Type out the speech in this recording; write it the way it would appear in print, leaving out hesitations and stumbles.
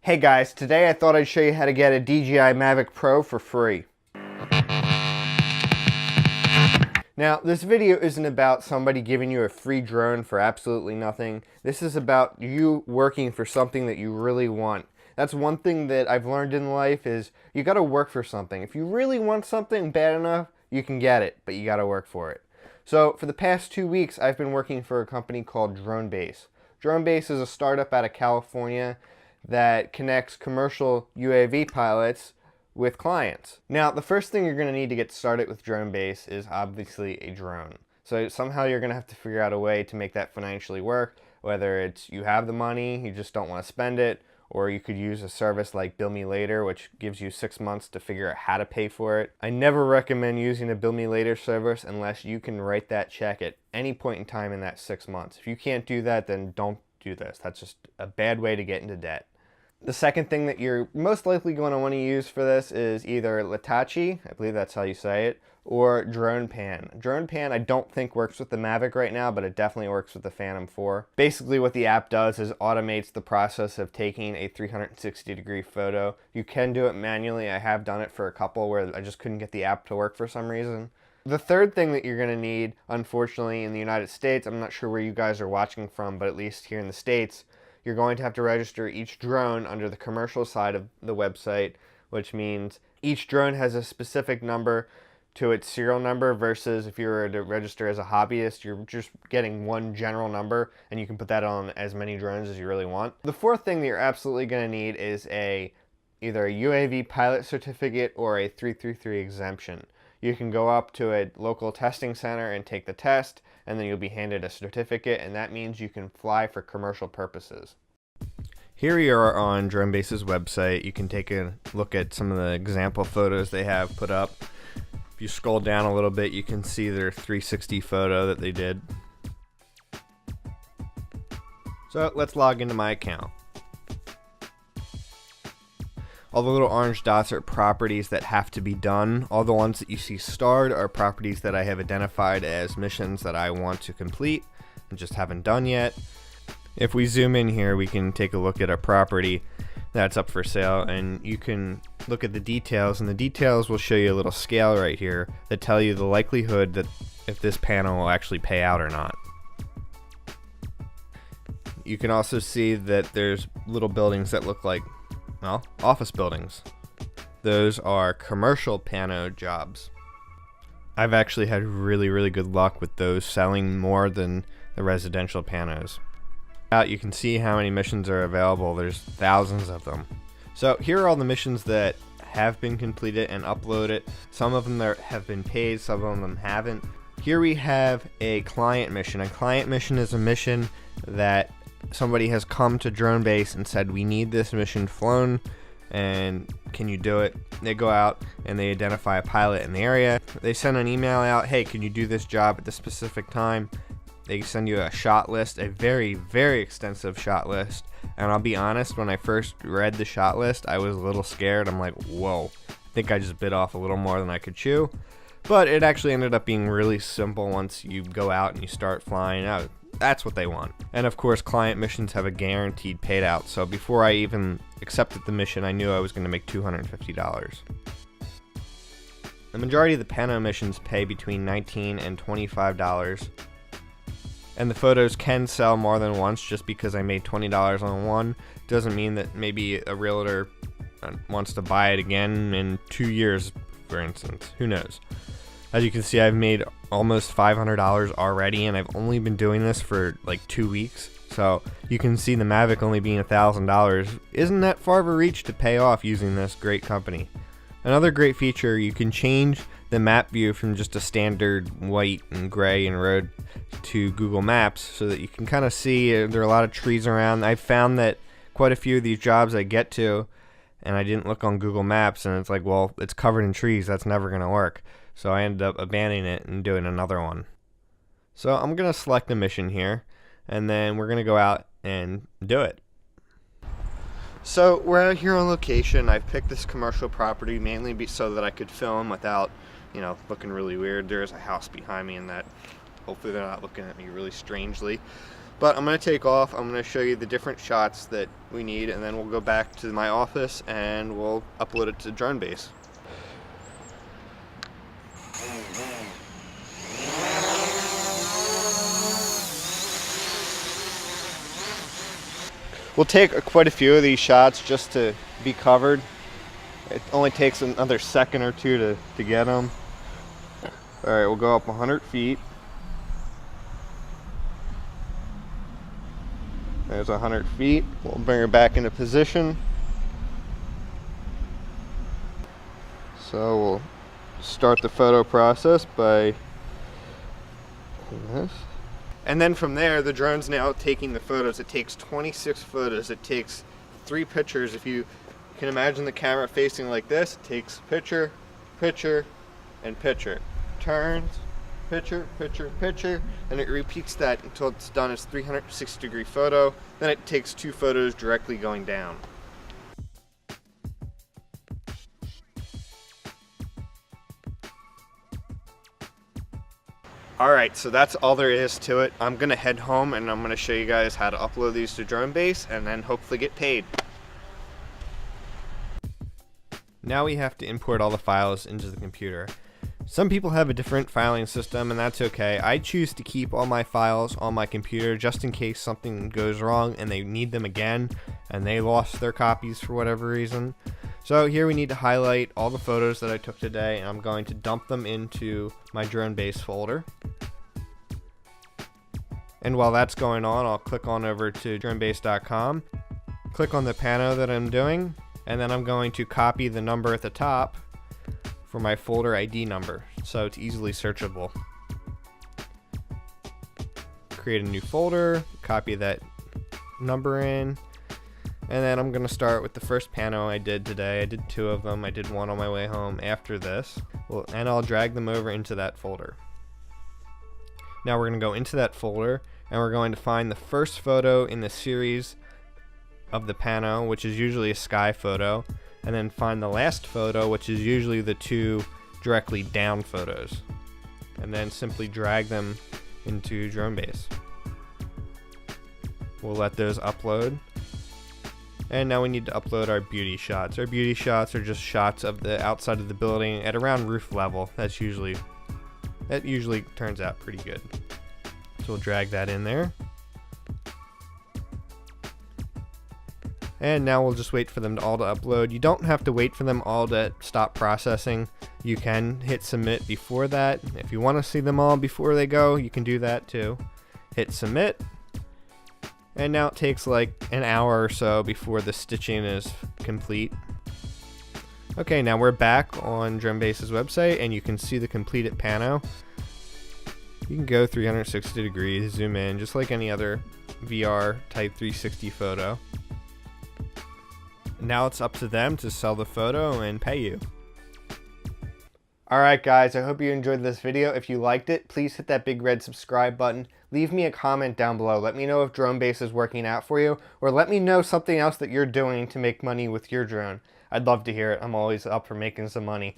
Hey guys, today I thought I'd show you how to get a DJI Mavic Pro for free. Now, this video isn't about somebody giving you a free drone for absolutely nothing. This is about you working for something that you really want. That's one thing that I've learned in life is you gotta work for something. If you really want something bad enough, you can get it, but you gotta work for it. So for the past 2 weeks, I've been working for a company called DroneBase. DroneBase is a startup out of California that connects commercial UAV pilots with clients. Now, the first thing you're going to need to get started with DroneBase is obviously a drone. So somehow you're going to have to figure out a way to make that financially work, whether it's you have the money, you just don't want to spend it, or you could use a service like Bill Me Later, which gives you 6 months to figure out how to pay for it. I never recommend using a Bill Me Later service unless you can write that check at any point in time in that 6 months. If you can't do that, then don't do this. That's just a bad way to get into debt. The second thing that you're most likely going to want to use for this is either Latachi, I believe that's how you say it, or DronePan. DronePan I don't think works with the Mavic right now, but it definitely works with the Phantom 4. Basically what the app does is automates the process of taking a 360-degree photo. You can do it manually. I have done it for a couple where I just couldn't get the app to work for some reason. The third thing that you're going to need, unfortunately in the United States, I'm not sure where you guys are watching from, but at least here in the States, you're going to have to register each drone under the commercial side of the website, which means each drone has a specific number to its serial number versus if you were to register as a hobbyist, you're just getting one general number and you can put that on as many drones as you really want. The fourth thing that you're absolutely going to need is either a UAV pilot certificate or a 333 exemption. You can go up to a local testing center and take the test, and then you'll be handed a certificate, and that means you can fly for commercial purposes. Here we are on DroneBase's website. You can take a look at some of the example photos they have put up. If you scroll down a little bit, you can see their 360 photo that they did. So let's log into my account. All the little orange dots are properties that have to be done. All the ones that you see starred are properties that I have identified as missions that I want to complete and just haven't done yet. If we zoom in here, we can take a look at a property that's up for sale, and you can look at the details, and the details will show you a little scale right here that tell you the likelihood that if this panel will actually pay out or not. You can also see that there's little buildings that look like, well, office buildings. Those are commercial pano jobs. I've actually had really good luck with those selling more than the residential panos. You can see how many missions are available. There's thousands of them. So here are all the missions that have been completed and uploaded. Some of them have been paid, some of them haven't. Here we have a client mission. A client mission is a mission that somebody has come to DroneBase and said, we need this mission flown and can you do it? They go out and they identify a pilot in the area. They send an email out, hey, can you do this job at this specific time? They send you a shot list, a very extensive shot list. And I'll be honest, when I first read the shot list, I was a little scared. I'm like, whoa, I think I just bit off a little more than I could chew. But it actually ended up being really simple once you go out and you start flying out. That's what they want. And of course, client missions have a guaranteed paid out. So before I even accepted the mission, I knew I was going to make $250. The majority of the pano missions pay between $19 and $25. And the photos can sell more than once. Just because I made $20 on one doesn't mean that maybe a realtor wants to buy it again in 2 years, for instance. Who knows? As you can see, I've made almost $500 already, and I've only been doing this for like 2 weeks. So you can see the Mavic only being $1,000 isn't that far of a reach to pay off using this great company. Another great feature, you can change the map view from just a standard white and gray and road to Google Maps so that you can kind of see there are a lot of trees around. I found that quite a few of these jobs I get to and I didn't look on Google Maps and it's like, well, it's covered in trees, that's never going to work. So I ended up abandoning it and doing another one. So I'm going to select a mission here and then we're going to go out and do it. So we're out here on location. I've picked this commercial property mainly so that I could film without, you know, looking really weird. There's a house behind me and that hopefully they're not looking at me really strangely. But I'm going to take off. I'm going to show you the different shots that we need, and then we'll go back to my office and we'll upload it to DroneBase. We'll take quite a few of these shots just to be covered. It only takes another second or two to get them. Alright, we'll go up 100 feet. There's 100 feet. We'll bring her back into position. So we'll start the photo process by doing this. And then from there, the drone's now taking the photos. It takes 26 photos. It takes 3 pictures. If you can imagine the camera facing like this, it takes picture, picture, and picture. Turns, picture, picture, picture, and it repeats that until it's done its 360-degree photo. Then it takes 2 photos directly going down. Alright, so that's all there is to it. I'm going to head home and I'm going to show you guys how to upload these to DroneBase and then hopefully get paid. Now we have to import all the files into the computer. Some people have a different filing system, and that's okay. I choose to keep all my files on my computer just in case something goes wrong and they need them again and they lost their copies for whatever reason. So here we need to highlight all the photos that I took today, and I'm going to dump them into my DroneBase folder. And while that's going on, I'll click on over to dronebase.com, click on the pano that I'm doing, and then I'm going to copy the number at the top for my folder ID number, so it's easily searchable. Create a new folder, copy that number in, and then I'm going to start with the first pano I did today. I did 2 of them. I did 1 on my way home after this. And I'll drag them over into that folder. Now we're going to go into that folder, and we're going to find the first photo in the series of the pano, which is usually a sky photo, and then find the last photo, which is usually the 2 directly down photos, and then simply drag them into DroneBase. We'll let those upload, and now we need to upload our beauty shots. Our beauty shots are just shots of the outside of the building at around roof level. That usually turns out pretty good. So we'll drag that in there. And now we'll just wait for them all to upload. You don't have to wait for them all to stop processing. You can hit submit before that. If you want to see them all before they go, you can do that too. Hit submit. And now it takes like an hour or so before the stitching is complete. Okay, now we're back on DroneBase's website, and you can see the completed pano. You can go 360 degrees, zoom in, just like any other VR type 360 photo. Now it's up to them to sell the photo and pay you. Alright guys, I hope you enjoyed this video. If you liked it, please hit that big red subscribe button. Leave me a comment down below. Let me know if DroneBase is working out for you, or let me know something else that you're doing to make money with your drone. I'd love to hear it. I'm always up for making some money.